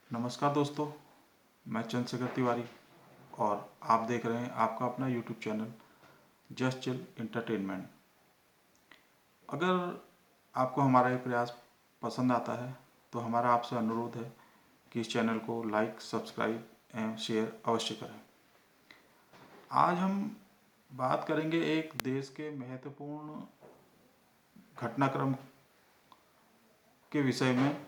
नमस्कार दोस्तों, मैं चंद्रशेखर तिवारी और आप देख रहे हैं आपका अपना YouTube channel just chill entertainment. अगर आपको हमारा ये प्रयास पसंद आता है तो हमारा आपसे अनुरोध है कि इस चैनल को लाइक, सब्सक्राइब एवं शेयर अवश्य करें। आज हम बात करेंगे एक देश के महत्वपूर्ण घटनाक्रम के विषय में।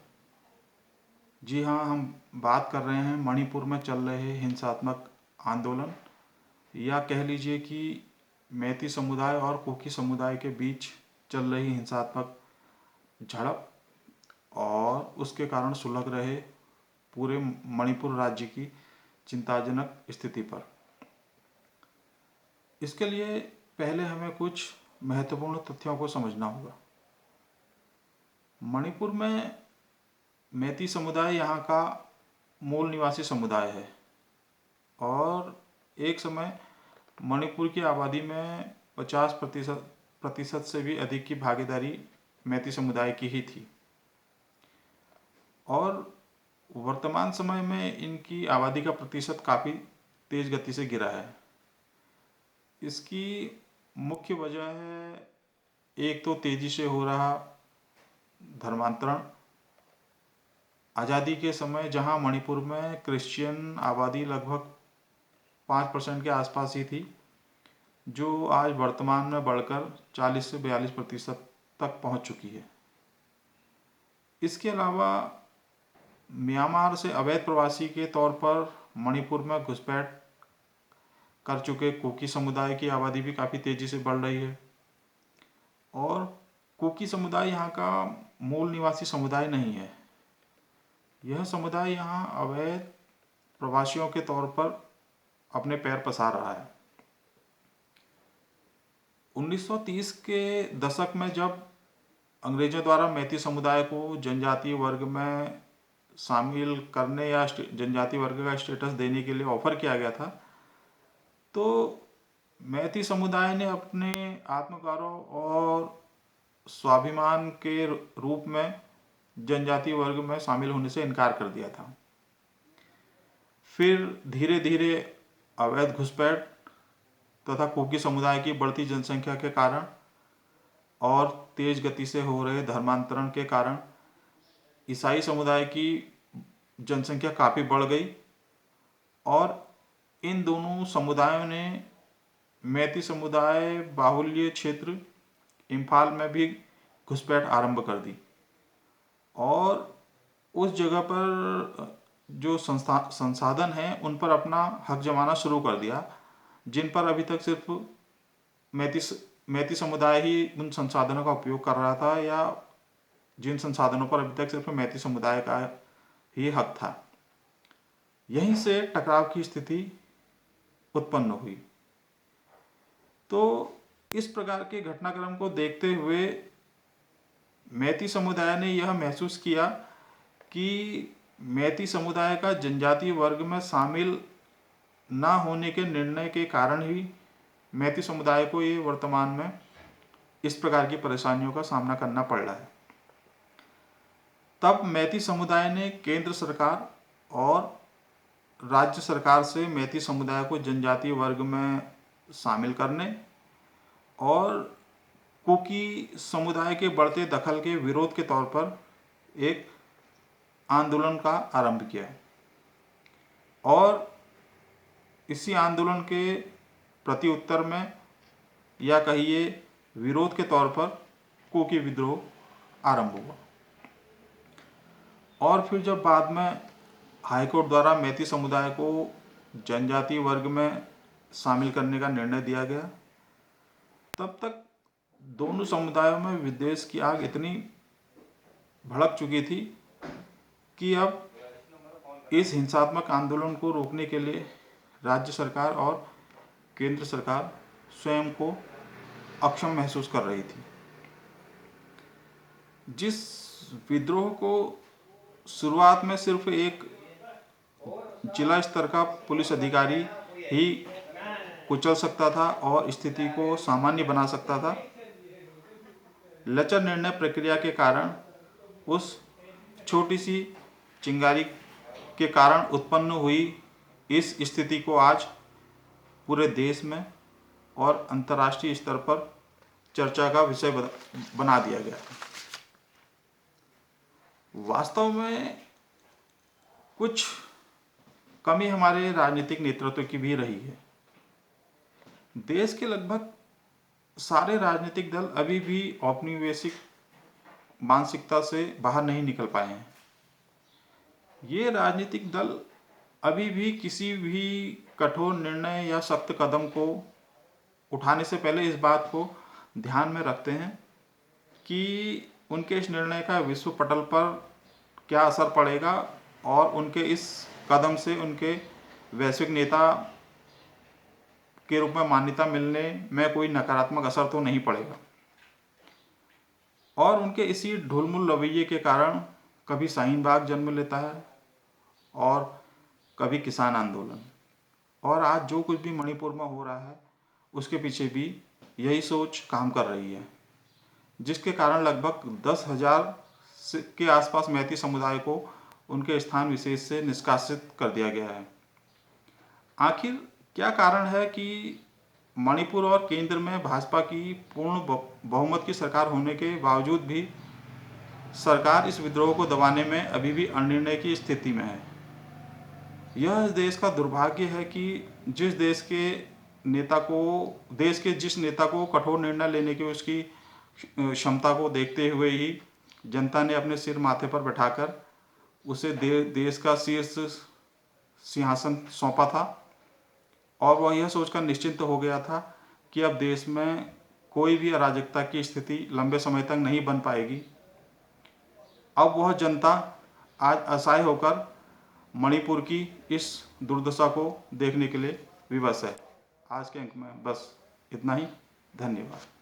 जी हाँ, हम बात कर रहे हैं मणिपुर में चल रहे हिंसात्मक आंदोलन, या कह लीजिए कि मैती समुदाय और कुकी समुदाय के बीच चल रही हिंसात्मक झड़प और उसके कारण सुलग रहे पूरे मणिपुर राज्य की चिंताजनक स्थिति पर। इसके लिए पहले हमें कुछ महत्वपूर्ण तथ्यों को समझना होगा। मणिपुर में मैती समुदाय यहाँ का मूल निवासी समुदाय है और एक समय मणिपुर की आबादी में 50% से भी अधिक की भागीदारी मैती समुदाय की ही थी और वर्तमान समय में इनकी आबादी का प्रतिशत काफ़ी तेज गति से गिरा है। इसकी मुख्य वजह है, एक तो तेजी से हो रहा धर्मांतरण। आज़ादी के समय जहां मणिपुर में क्रिश्चियन आबादी लगभग 5% के आसपास ही थी, जो आज वर्तमान में बढ़कर 40 से 42% तक पहुंच चुकी है। इसके अलावा म्यांमार से अवैध प्रवासी के तौर पर मणिपुर में घुसपैठ कर चुके कुकी समुदाय की आबादी भी काफ़ी तेज़ी से बढ़ रही है और कुकी समुदाय यहाँ का मूल निवासी समुदाय नहीं है। यह समुदाय यहाँ अवैध प्रवासियों के तौर पर अपने पैर पसार रहा है। 1930 के दशक में जब अंग्रेजों द्वारा मैती समुदाय को जनजातीय वर्ग में शामिल करने या जनजातीय वर्ग का स्टेटस देने के लिए ऑफर किया गया था, तो मैती समुदाय ने अपने आत्मगौरव और स्वाभिमान के रूप में जनजातीय वर्ग में शामिल होने से इनकार कर दिया था। फिर धीरे धीरे अवैध घुसपैठ तथा कुकी समुदाय की बढ़ती जनसंख्या के कारण और तेज गति से हो रहे धर्मांतरण के कारण ईसाई समुदाय की जनसंख्या काफ़ी बढ़ गई और इन दोनों समुदायों ने मैती समुदाय बाहुल्य क्षेत्र इम्फाल में भी घुसपैठ आरंभ कर दी और उस जगह पर जो संसाधन हैं उन पर अपना हक जमाना शुरू कर दिया, जिन पर अभी तक सिर्फ मैती समुदाय ही उन संसाधनों का उपयोग कर रहा था, या जिन संसाधनों पर अभी तक सिर्फ मैती समुदाय का ही हक था। यहीं से टकराव की स्थिति उत्पन्न हुई। तो इस प्रकार के घटनाक्रम को देखते हुए मैती समुदाय ने यह महसूस किया कि मैती समुदाय का जनजातीय वर्ग में शामिल ना होने के निर्णय के कारण ही मैती समुदाय को ये वर्तमान में इस प्रकार की परेशानियों का सामना करना पड़ रहा है। तब मैती समुदाय ने केंद्र सरकार और राज्य सरकार से मैती समुदाय को जनजातीय वर्ग में शामिल करने और कुकी समुदाय के बढ़ते दखल के विरोध के तौर पर एक आंदोलन का आरंभ किया और इसी आंदोलन के प्रति उत्तर में, या कहिए विरोध के तौर पर, कुकी विद्रोह आरंभ हुआ। और फिर जब बाद में हाईकोर्ट द्वारा मैती समुदाय को जनजातीय वर्ग में शामिल करने का निर्णय दिया गया, तब तक दोनों समुदायों में विद्वेष की आग इतनी भड़क चुकी थी कि अब इस हिंसात्मक आंदोलन को रोकने के लिए राज्य सरकार और केंद्र सरकार स्वयं को अक्षम महसूस कर रही थी। जिस विद्रोह को शुरुआत में सिर्फ एक जिला स्तर का पुलिस अधिकारी ही कुचल सकता था और स्थिति को सामान्य बना सकता था, लचर निर्णय प्रक्रिया के कारण उस छोटी सी चिंगारी के कारण उत्पन्न हुई इस स्थिति को आज पूरे देश में और अंतर्राष्ट्रीय स्तर पर चर्चा का विषय बना दिया गया है। वास्तव में कुछ कमी हमारे राजनीतिक नेतृत्व की भी रही है। देश के लगभग सारे राजनीतिक दल अभी भी औपनिवेशिक मानसिकता से बाहर नहीं निकल पाए हैं। ये राजनीतिक दल अभी भी किसी भी कठोर निर्णय या सख्त कदम को उठाने से पहले इस बात को ध्यान में रखते हैं कि उनके इस निर्णय का विश्व पटल पर क्या असर पड़ेगा और उनके इस कदम से उनके वैश्विक नेता के रूप में मान्यता मिलने में कोई नकारात्मक असर तो नहीं पड़ेगा। और उनके इसी ढुलमुल रवैये के कारण कभी शाहीन बाग जन्म लेता है और कभी किसान आंदोलन, और आज जो कुछ भी मणिपुर में हो रहा है उसके पीछे भी यही सोच काम कर रही है, जिसके कारण लगभग 10,000 के आसपास मैती समुदाय को उनके स्थान विशेष से निष्कासित कर दिया गया है। आखिर क्या कारण है कि मणिपुर और केंद्र में भाजपा की पूर्ण बहुमत की सरकार होने के बावजूद भी सरकार इस विद्रोह को दबाने में अभी भी अनिर्णय की स्थिति में है? यह इस देश का दुर्भाग्य है कि देश के जिस नेता को कठोर निर्णय लेने की उसकी क्षमता को देखते हुए ही जनता ने अपने सिर माथे पर बैठाकर उसे देश का शीर्ष सिंहासन सौंपा था, और वह यह सोचकर निश्चिंत हो गया था कि अब देश में कोई भी अराजकता की स्थिति लंबे समय तक नहीं बन पाएगी। अब वह जनता आज असहाय होकर मणिपुर की इस दुर्दशा को देखने के लिए विवश है। आज के अंक में बस इतना ही। धन्यवाद।